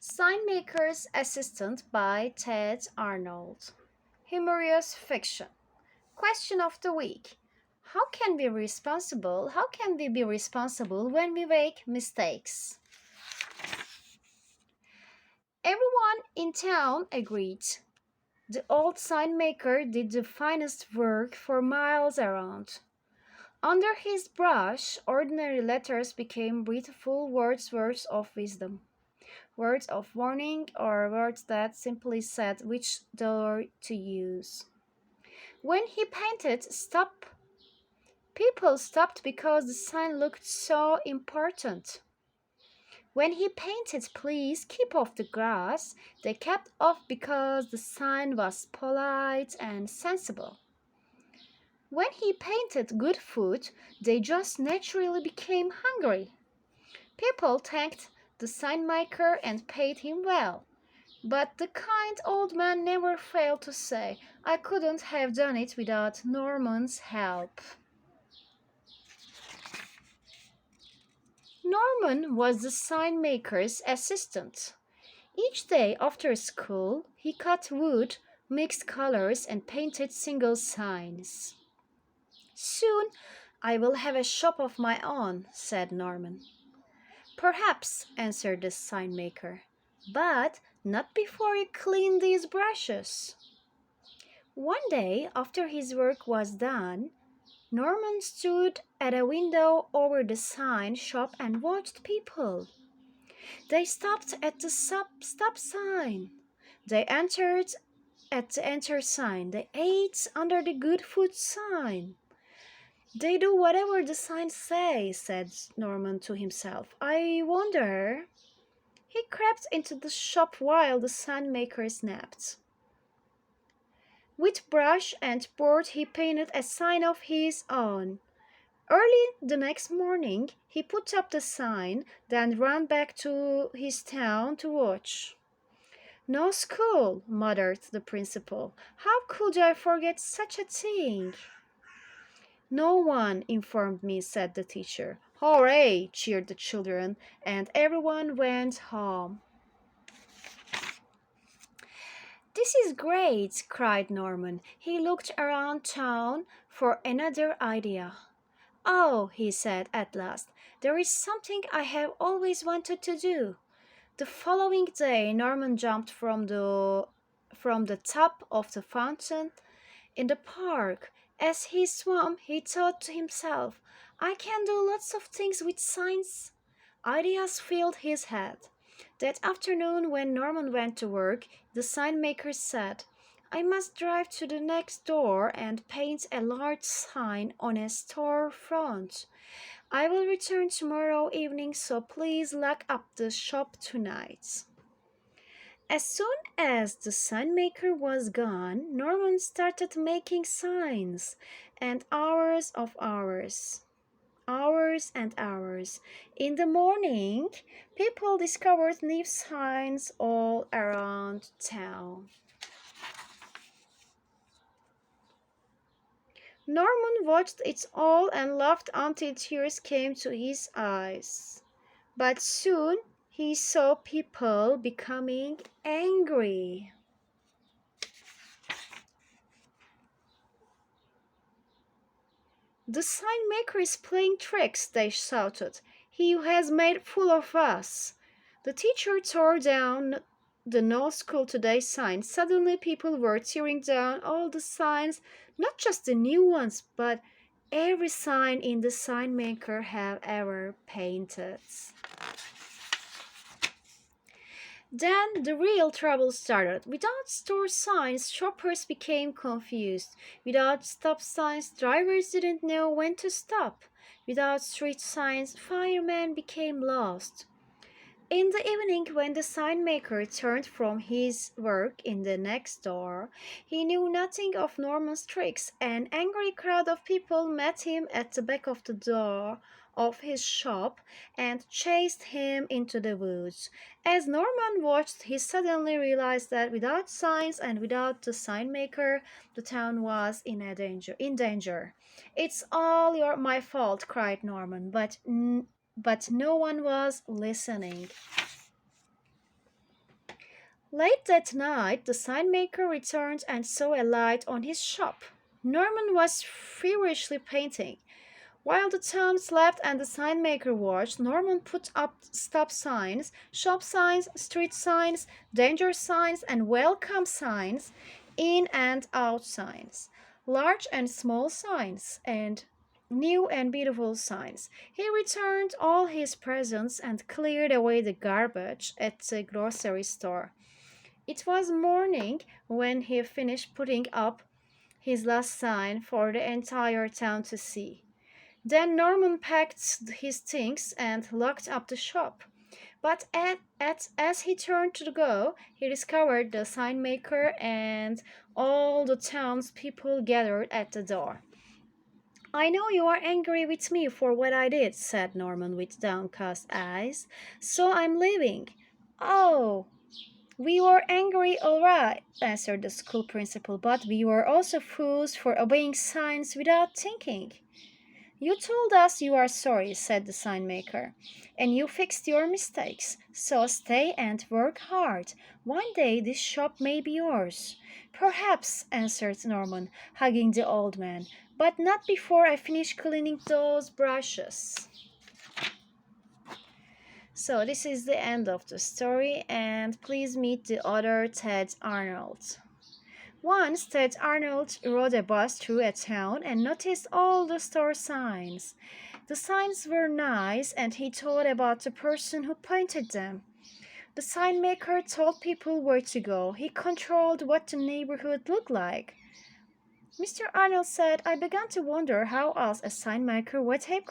SIGNMAKER'S Assistant by Ted Arnold. Humorous fiction. Question of the week. How can we be responsible when we make mistakes? Everyone in town agreed. The old sign maker did the finest work for miles around. Under his brush, ordinary letters became beautiful words of wisdom. Words of warning, or words that simply said which door to use. When he painted stop, people stopped because the sign looked so important. When he painted please keep off the grass, they kept off because the sign was polite and sensible. When he painted good food, they just naturally became hungry. People thanked the sign maker and paid him well. But the kind old man never failed to say, I couldn't have done it without Norman's help. Norman was the sign maker's assistant. Each day after school, he cut wood, mixed colors, and painted single signs. Soon I will have a shop of my own, said Norman. Perhaps, answered the sign maker, but not before you clean these brushes. One day, after his work was done, Norman stood at a window over the sign shop and watched people. They stopped at the stop sign. They entered at the enter sign. They ate under the good food sign. They do whatever the signs say, said Norman to himself. I wonder. He crept into the shop while the sign maker napped. With brush and board he painted a sign of his own. Early the next morning he put up the sign, then ran back to his town to watch. No school, muttered the principal. How could I forget such a thing? No one informed me, said the teacher. Hooray! Cheered the children, and everyone went home. This is great, cried Norman. He looked around town for another idea. Oh, he said at last, there is something I have always wanted to do. The following day, Norman jumped from the top of the fountain in the park. As he swam, he thought to himself, I can do lots of things with signs. Ideas filled his head. That afternoon, when Norman went to work, the sign maker said, I must drive to the next door and paint a large sign on a store front. I will return tomorrow evening, so please lock up the shop tonight. As soon as the sign maker was gone, Norman started making signs, and hours and hours. In the morning, people discovered new signs all around town. Norman watched it all and laughed until tears came to his eyes. But soon he saw people becoming angry. The sign maker is playing tricks, they shouted. He has made a fool of us. The teacher tore down the no school today sign. Suddenly people were tearing down all the signs, not just the new ones, but every sign in the sign maker have ever painted. Then the real trouble started. Without store signs, shoppers became confused. Without stop signs, drivers didn't know when to stop. Without street signs, firemen became lost. In the evening, when the sign maker returned from his work in the next door, he knew nothing of Norman's tricks. An angry crowd of people met him at the back of the door of his shop and chased him into the woods. As Norman watched, he suddenly realized that without signs and without the sign maker, the town was in danger. It's all my fault, cried Norman, but no one was listening. Late that night, the sign maker returned and saw a light on his shop. Norman was feverishly painting. While the town slept and the sign maker watched, Norman put up stop signs, shop signs, street signs, danger signs, and welcome signs, in and out signs, large and small signs, and new and beautiful signs. He returned all his presents and cleared away the garbage at the grocery store. It was morning when he finished putting up his last sign for the entire town to see. Then Norman packed his things and locked up the shop. But as he turned to go, he discovered the sign maker and all the townspeople gathered at the door. I know you are angry with me for what I did, said Norman with downcast eyes, so I'm leaving. Oh, we were angry, all right, answered the school principal, but we were also fools for obeying signs without thinking. You told us you are sorry, said the sign maker, and you fixed your mistakes. So stay and work hard. One day this shop may be yours. Perhaps, answered Norman, hugging the old man, but not before I finish cleaning those brushes. So this is the end of the story, and please meet the author Ted Arnold. Once Ted Arnold rode a bus through a town and noticed all the store signs. The signs were nice and he thought about the person who painted them. The sign maker told people where to go. He controlled what the neighborhood looked like. Mr. Arnold said, I began to wonder how else a sign maker might have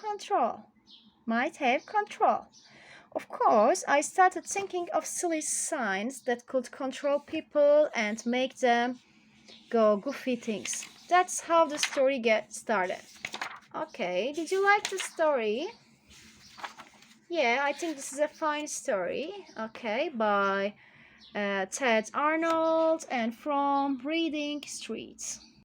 control. Of course, I started thinking of silly signs that could control people and make them go goofy things. That's how the story gets started. Okay, did you like the story? Yeah, I think this is a fine story. Okay, by Ted Arnold and from Reading Street.